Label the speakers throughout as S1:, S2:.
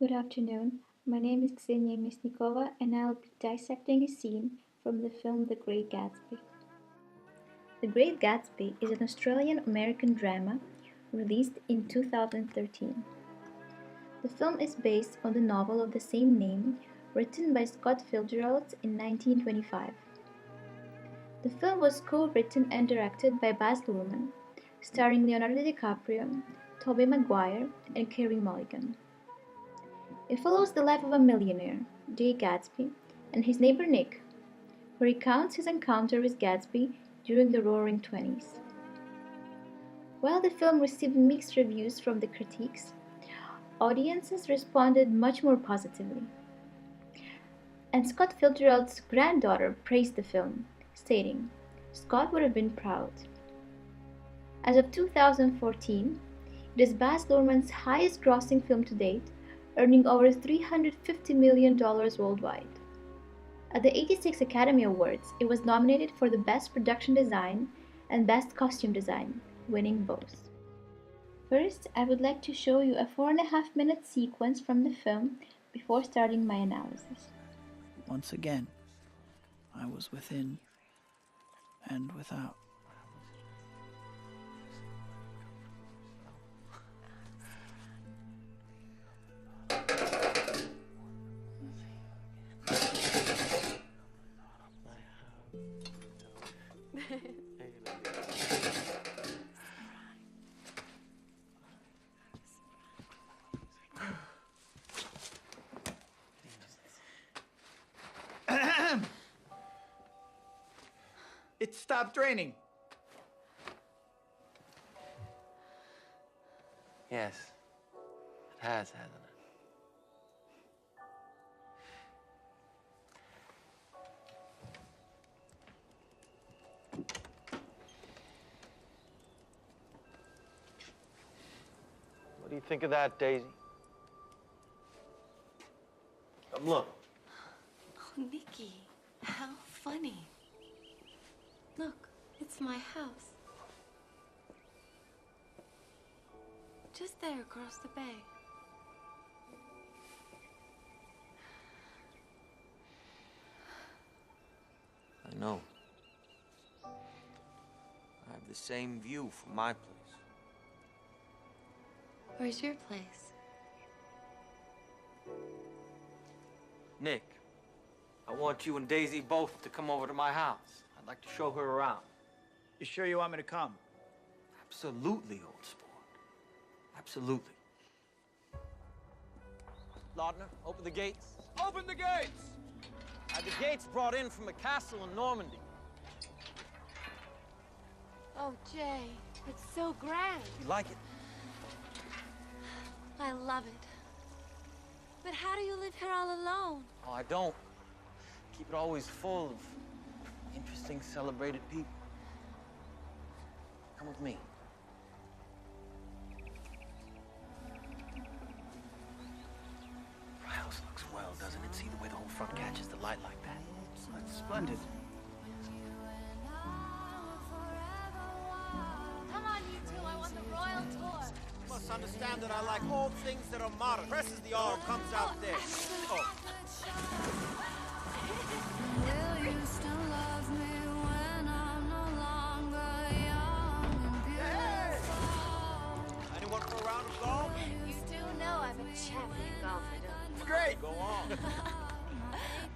S1: Good afternoon. My name is Kseniia and I'll be dissecting a scene from the film The Great Gatsby. The Great Gatsby is an Australian-American drama released in 2013. The film is based on the novel of the same name written by Scott Fitzgerald in 1925. The film was co-written and directed by Baz Luhrmann, starring Leonardo DiCaprio, Tobey Maguire, and Carey Mulligan. It follows the life of a millionaire, Jay Gatsby, and his neighbor Nick, who recounts his encounter with Gatsby during the Roaring Twenties. While the film received mixed reviews from the critics, audiences responded much more positively. And Scott Fitzgerald's granddaughter praised the film, stating, "Scott would have been proud." As of 2014, it is Baz Luhrmann's highest-grossing film to date, earning over $350 million worldwide. At the '86 Academy Awards, it was nominated for the Best Production Design and Best Costume Design, winning both. First, I would like to show you a 4.5-minute sequence from the film before starting my analysis.
S2: Once again, I was within and without.
S3: It stopped raining.
S4: Yes, it has, hasn't it? What do you think of that, Daisy? Come look.
S5: Oh, Nicky, how funny. Look, it's my house. Just there across the bay.
S4: I know. I have the same view from my place.
S5: Where's your place?
S4: Nick, I want you and Daisy both to come over to my house. I'd like to show her around.
S3: You sure you want me to come?
S4: Absolutely, old sport. Absolutely. Laudner, open the gates. Open the gates! The gates brought in from a castle in Normandy.
S5: Oh, Jay, it's so grand.
S4: You like it?
S5: I love it. But how do you live here all alone?
S4: Oh, I don't. Keep it always full of interesting, celebrated people. Come with me. Your house looks well, doesn't it? See the way the whole front catches the light like that?
S3: That's splendid.
S5: Come on, you two. I want the royal tour.
S6: You must understand that I like all things that are modern. Presses the R comes out there. Oh. Hey! Anyone for a round of golf?
S5: You do know I'm a champion golfer, don't you?
S6: Great! Go on.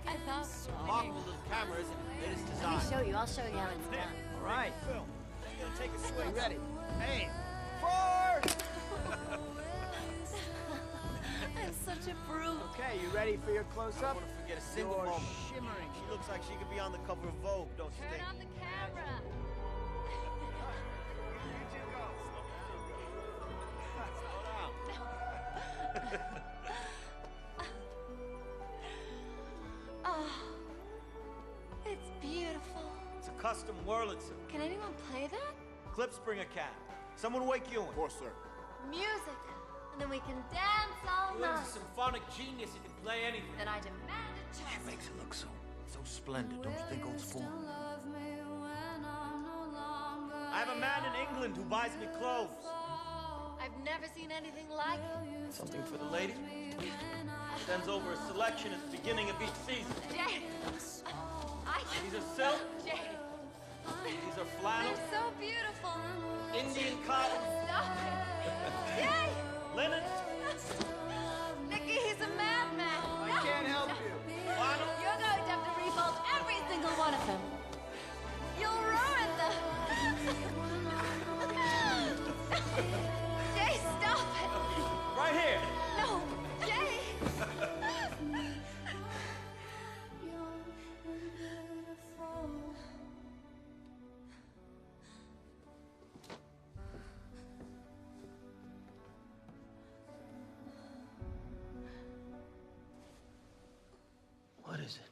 S5: I thought.
S6: Remarkable little cameras and latest design.
S5: I'll show you how it's done.
S6: All right, Phil. You're gonna take a swing. Ready? Aim. Forward!
S5: I'm such a brute.
S3: Okay, you ready for your
S6: I
S3: close-up?
S6: don't want to forget a single
S3: You're
S6: moment.
S3: shimmering.
S6: She looks like she could be on the cover of Vogue, don't you
S5: Turn
S6: think?
S5: on the camera. Oh, it's beautiful.
S6: It's a custom Wurlitzer.
S5: Can anyone play that?
S6: Klipspringer cat. Someone wake you in. Of course, sir.
S5: Music. And then we can dance all
S6: Lynn's
S5: night.
S6: a symphonic genius. He can play anything.
S5: Then I demand a
S4: She
S5: chance.
S4: makes it look so splendid, don't you think, old sport?
S6: I have a man in England who buys me clothes.
S5: I've never seen anything like it.
S6: Something for the lady? sends over a selection at the beginning of each season.
S5: Jay!
S6: These are silk,
S5: Jay!
S6: these are flannel,
S5: They're so beautiful!
S6: Indian cotton,
S5: Stop it! Jay!
S6: linen,
S5: Nicky, he's a madman!
S3: I can't help you.
S6: flannel.
S5: You're going to have to refold every single one of them. You'll ruin them. Jay, stop it.
S6: Right here.
S5: No, Jay.
S6: What is it?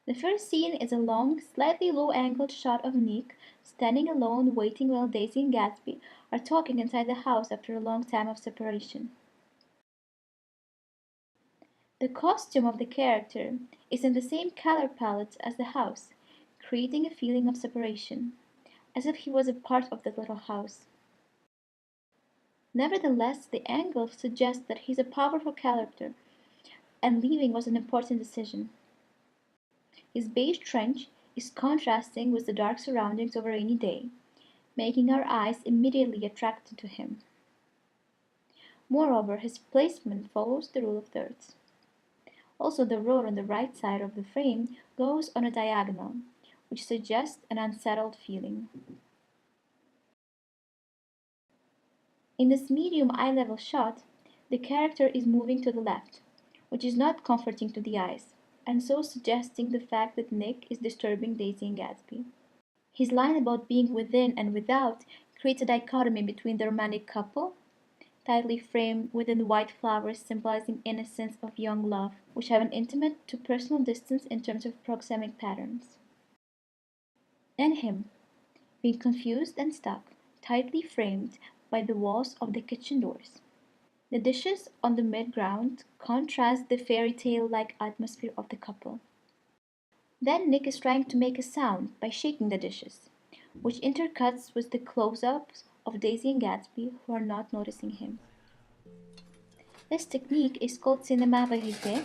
S1: The first scene is a long, slightly low-angled shot of Nick standing alone waiting while Daisy and Gatsby are talking inside the house after a long time of separation. The costume of the character is in the same color palette as the house, creating a feeling of separation, as if he was a part of that little house. Nevertheless, the angle suggests that he's a powerful character, and leaving was an important decision. His beige trench is contrasting with the dark surroundings of a rainy day, making our eyes immediately attracted to him. Moreover, his placement follows the rule of thirds. Also, the road on the right side of the frame goes on a diagonal, which suggests an unsettled feeling. In this medium eye-level shot, the character is moving to the left, which is not comforting to the eyes, and so suggesting the fact that Nick is disturbing Daisy and Gatsby. His line about being within and without creates a dichotomy between the romantic couple, tightly framed within white flowers symbolizing innocence of young love, which have an intimate to personal distance in terms of proxemic patterns, and him, being confused and stuck, tightly framed by the walls of the kitchen doors. The dishes on the mid-ground contrast the fairy tale-like atmosphere of the couple. Then Nick is trying to make a sound by shaking the dishes, which intercuts with the close-ups of Daisy and Gatsby who are not noticing him. This technique is called cinéma vérité,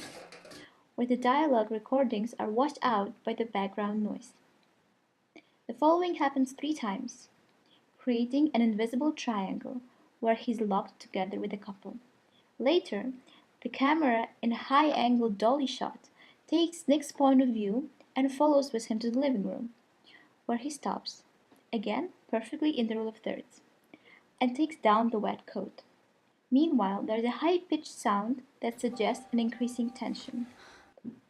S1: where the dialogue recordings are washed out by the background noise. The following happens 3 times, creating an invisible triangle where he's locked together with the couple. Later, the camera in a high-angle dolly shot takes Nick's point of view and follows with him to the living room, where he stops, again perfectly in the rule of thirds, and takes down the wet coat. Meanwhile, there is a high-pitched sound that suggests an increasing tension.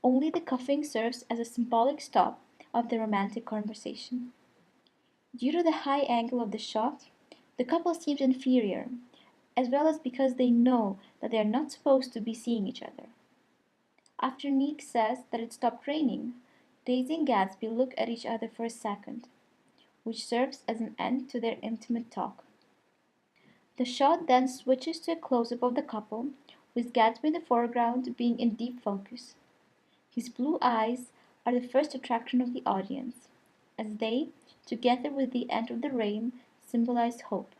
S1: Only the coughing serves as a symbolic stop of the romantic conversation. Due to the high angle of the shot, the couple seems inferior, as well as because they know that they are not supposed to be seeing each other. After Nick says that it stopped raining, Daisy and Gatsby look at each other for a second, which serves as an end to their intimate talk. The shot then switches to a close-up of the couple, with Gatsby in the foreground being in deep focus. His blue eyes are the first attraction of the audience, as they, together with the end of the rain, symbolize hope.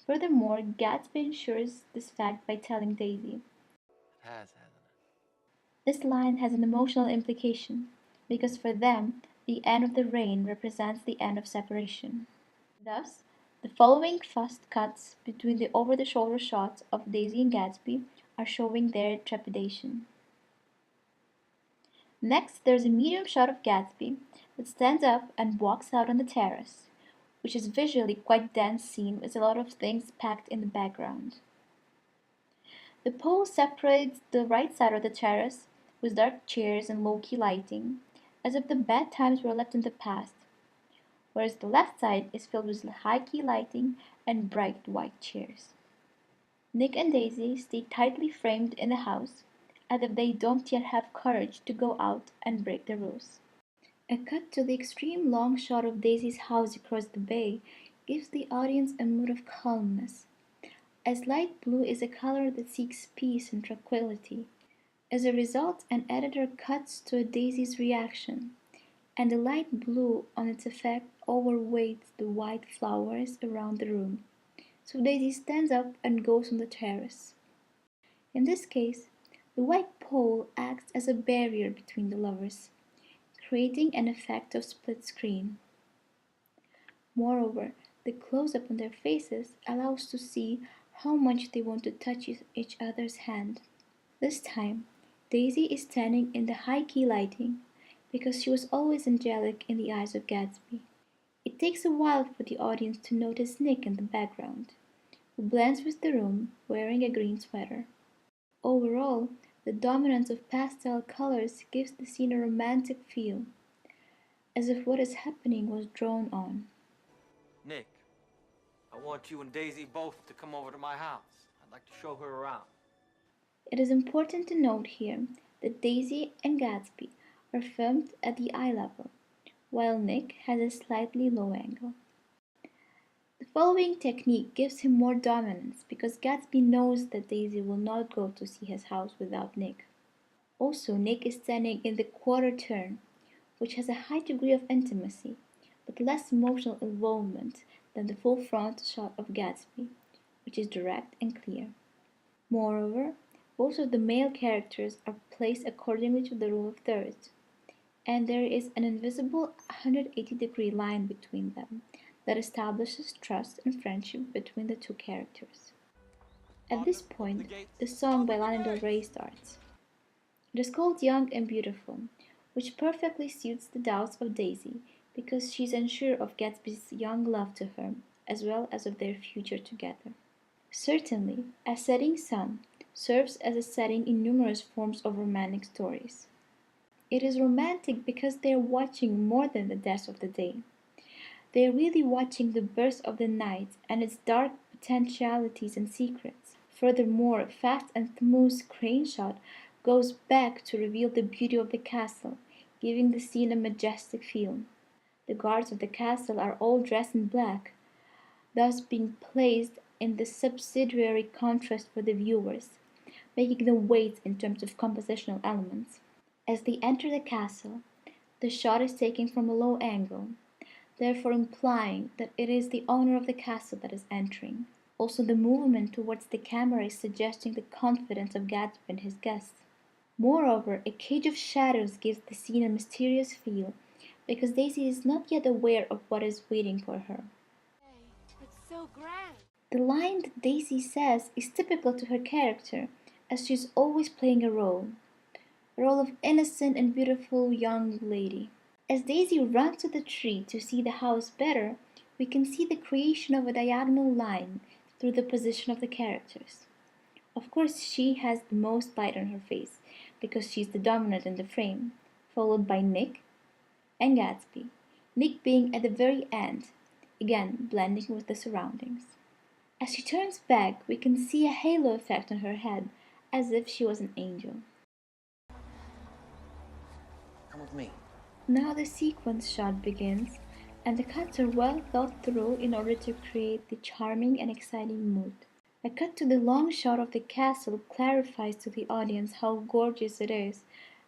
S1: Furthermore, Gatsby ensures this fact by telling Daisy.
S4: It has, hasn't it?
S1: This line has an emotional implication, because for them, the end of the rain represents the end of separation. Thus, the following fast cuts between the over-the-shoulder shots of Daisy and Gatsby are showing their trepidation. Next, there's a medium shot of Gatsby that stands up and walks out on the terrace, which is visually quite dense scene with a lot of things packed in the background. The pole separates the right side of the terrace with dark chairs and low-key lighting, as if the bad times were left in the past, whereas the left side is filled with high-key lighting and bright white chairs. Nick and Daisy stay tightly framed in the house, as if they don't yet have courage to go out and break the rules. A cut to the extreme long shot of Daisy's house across the bay gives the audience a mood of calmness, as light blue is a color that seeks peace and tranquility. As a result, an editor cuts to Daisy's reaction, and the light blue on its effect overweights the white flowers around the room, so Daisy stands up and goes on the terrace. In this case, the white pole acts as a barrier between the lovers, creating an effect of split screen. Moreover, the close-up on their faces allows to see how much they want to touch each other's hand. This time, Daisy is standing in the high-key lighting because she was always angelic in the eyes of Gatsby. It takes a while for the audience to notice Nick in the background, who blends with the room wearing a green sweater. Overall, the dominance of pastel colors gives the scene a romantic feel, as if what is happening was drawn on.
S4: Nick, I want you and Daisy both to come over to my house. I'd like to show her around.
S1: It is important to note here that Daisy and Gatsby are filmed at the eye level, while Nick has a slightly low angle. The following technique gives him more dominance because Gatsby knows that Daisy will not go to see his house without Nick. Also, Nick is standing in the quarter turn, which has a high degree of intimacy, but less emotional involvement than the full front shot of Gatsby, which is direct and clear. Moreover, both of the male characters are placed accordingly to the rule of thirds, and there is an invisible 180-degree line between them that establishes trust and friendship between the two characters. At this point, the song by Lana Del Rey starts. It is called Young and Beautiful, which perfectly suits the doubts of Daisy because she is unsure of Gatsby's young love to her, as well as of their future together. Certainly, a setting sun serves as a setting in numerous forms of romantic stories. It is romantic because they are watching more than the depths of the day. They are really watching the birth of the night and its dark potentialities and secrets. Furthermore, fast and smooth crane shot goes back to reveal the beauty of the castle, giving the scene a majestic feel. The guards of the castle are all dressed in black, thus being placed in the subsidiary contrast for the viewers, making them weight in terms of compositional elements. As they enter the castle, the shot is taken from a low angle, therefore implying that it is the owner of the castle that is entering. Also, the movement towards the camera is suggesting the confidence of Gatsby and his guests. Moreover, a cage of shadows gives the scene a mysterious feel because Daisy is not yet aware of what is waiting for her.
S5: It's so grand.
S1: The line that Daisy says is typical to her character, as she is always playing a role of innocent and beautiful young lady. As Daisy runs to the tree to see the house better, we can see the creation of a diagonal line through the position of the characters. Of course, she has the most light on her face because she's the dominant in the frame, followed by Nick and Gatsby, Nick being at the very end, again blending with the surroundings. As she turns back, we can see a halo effect on her head, as if she was an angel.
S6: Come with me.
S1: Now the sequence shot begins, and the cuts are well thought through in order to create the charming and exciting mood. A cut to the long shot of the castle clarifies to the audience how gorgeous it is,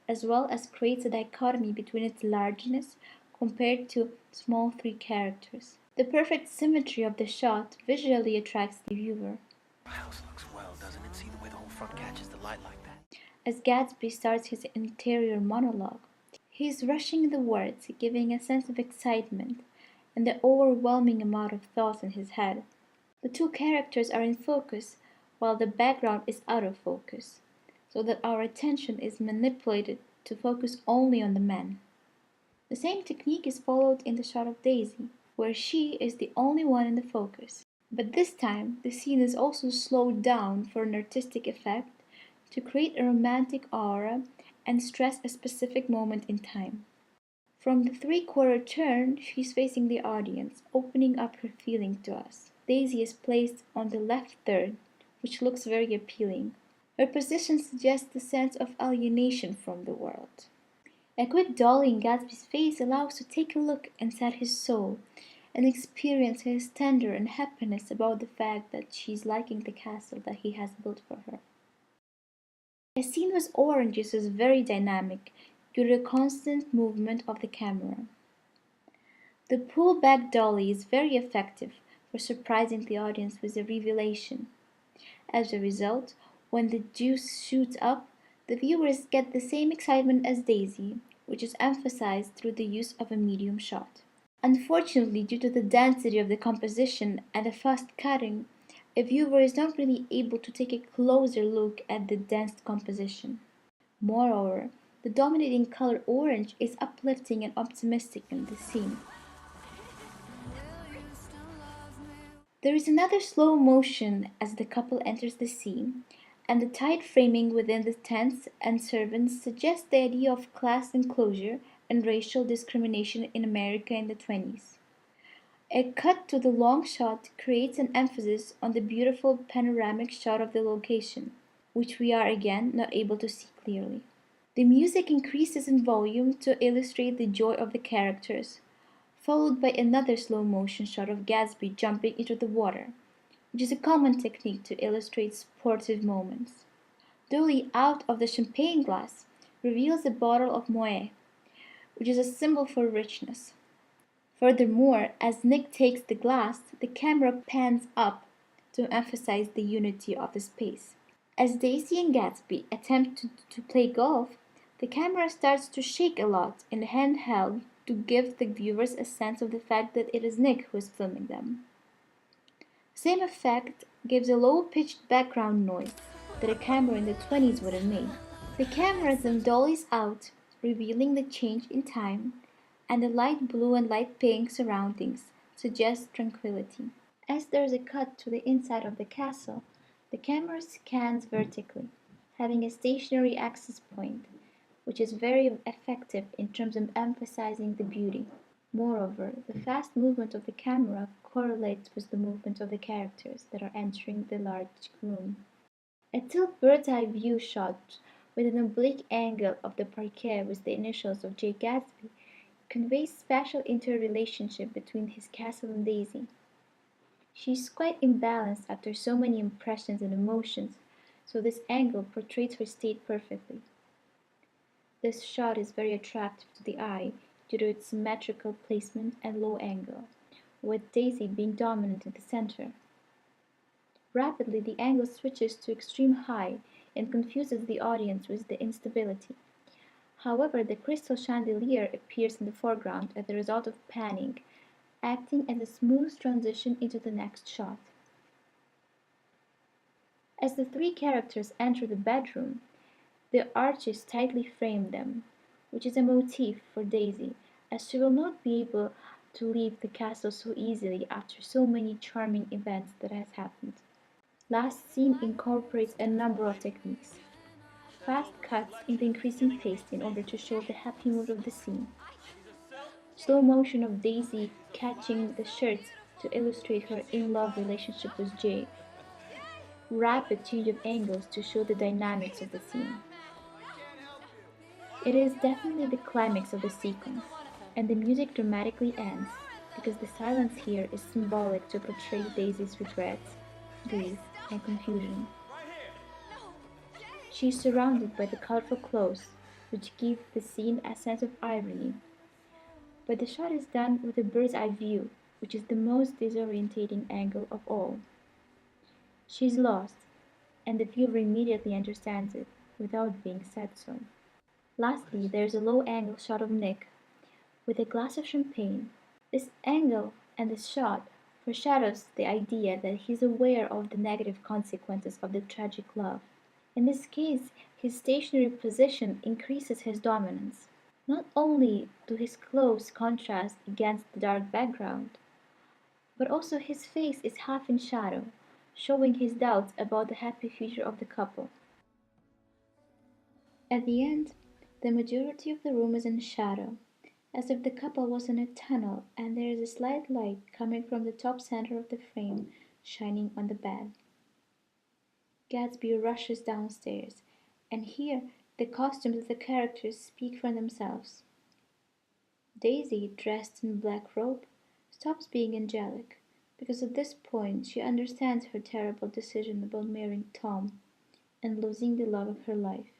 S1: as well as creates a dichotomy between its largeness compared to small three characters. The perfect symmetry of the shot visually attracts the viewer.
S6: The house looks well, doesn't it? See the way the whole front catches the light like that?
S1: As Gatsby starts his interior monologue, he is rushing the words, giving a sense of excitement and the overwhelming amount of thoughts in his head. The two characters are in focus while the background is out of focus, so that our attention is manipulated to focus only on the men. The same technique is followed in the shot of Daisy, where she is the only one in the focus. But this time, the scene is also slowed down for an artistic effect to create a romantic aura and stress a specific moment in time. From the three-quarter turn, she's facing the audience, opening up her feelings to us. Daisy is placed on the left third, which looks very appealing. Her position suggests a sense of alienation from the world. A quick dolly in Gatsby's face allows to take a look inside his soul and experience his tender and happiness about the fact that she's liking the castle that he has built for her. A scene with oranges is very dynamic due to the constant movement of the camera. The pull-back dolly is very effective for surprising the audience with a revelation. As a result, when the juice shoots up, the viewers get the same excitement as Daisy, which is emphasized through the use of a medium shot. Unfortunately, due to the density of the composition and the fast cutting, a viewer is not really able to take a closer look at the dense composition. Moreover, the dominating color orange is uplifting and optimistic in the scene. There is another slow motion as the couple enters the scene, and the tight framing within the tents and servants suggests the idea of class enclosure and racial discrimination in America in the 20s. A cut to the long shot creates an emphasis on the beautiful panoramic shot of the location, which we are again not able to see clearly. The music increases in volume to illustrate the joy of the characters, followed by another slow motion shot of Gatsby jumping into the water, which is a common technique to illustrate sportive moments. Dolly out of the champagne glass reveals a bottle of Moet, which is a symbol for richness. Furthermore, as Nick takes the glass, the camera pans up to emphasize the unity of the space. As Daisy and Gatsby attempt to play golf, the camera starts to shake a lot in handheld to give the viewers a sense of the fact that it is Nick who is filming them. Same effect gives a low-pitched background noise that a camera in the 20s would have made. The camera then dollies out, revealing the change in time, and the light blue and light pink surroundings suggest tranquility. As there is a cut to the inside of the castle, the camera scans vertically, having a stationary access point, which is very effective in terms of emphasizing the beauty. Moreover, the fast movement of the camera correlates with the movement of the characters that are entering the large room. A tilt bird's-eye view shot with an oblique angle of the parquet with the initials of J. Gatsby conveys special interrelationship between his castle and Daisy. She is quite imbalanced after so many impressions and emotions, so this angle portrays her state perfectly. This shot is very attractive to the eye due to its symmetrical placement and low angle, with Daisy being dominant in the center. Rapidly, the angle switches to extreme high and confuses the audience with the instability. However, the crystal chandelier appears in the foreground as a result of panning, acting as a smooth transition into the next shot. As the three characters enter the bedroom, the arches tightly frame them, which is a motif for Daisy, as she will not be able to leave the castle so easily after so many charming events that has happened. Last scene incorporates a number of techniques. Fast cuts in the increasing pace in order to show the happy mood of the scene. Slow motion of Daisy catching the shirts to illustrate her in-love relationship with Jay. Rapid change of angles to show the dynamics of the scene. It is definitely the climax of the sequence, and the music dramatically ends because the silence here is symbolic to portray Daisy's regrets, grief, and confusion. She is surrounded by the colorful clothes, which give the scene a sense of irony. But the shot is done with a bird's eye view, which is the most disorientating angle of all. She is lost, and the viewer immediately understands it, without being said so. Lastly, there is a low-angle shot of Nick, with a glass of champagne. This angle and this shot foreshadows the idea that he is aware of the negative consequences of the tragic love. In this case, his stationary position increases his dominance. Not only do his clothes contrast against the dark background, but also his face is half in shadow, showing his doubts about the happy future of the couple. At the end, the majority of the room is in shadow, as if the couple was in a tunnel and there is a slight light coming from the top center of the frame shining on the bed. Gatsby rushes downstairs, and here the costumes of the characters speak for themselves. Daisy, dressed in black robe, stops being angelic, because at this point she understands her terrible decision about marrying Tom and losing the love of her life.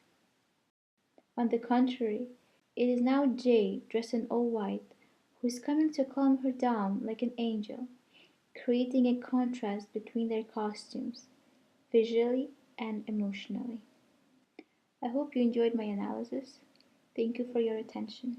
S1: On the contrary, it is now Jay, dressed in all white, who is coming to calm her down like an angel, creating a contrast between their costumes, visually and emotionally. I hope you enjoyed my analysis. Thank you for your attention.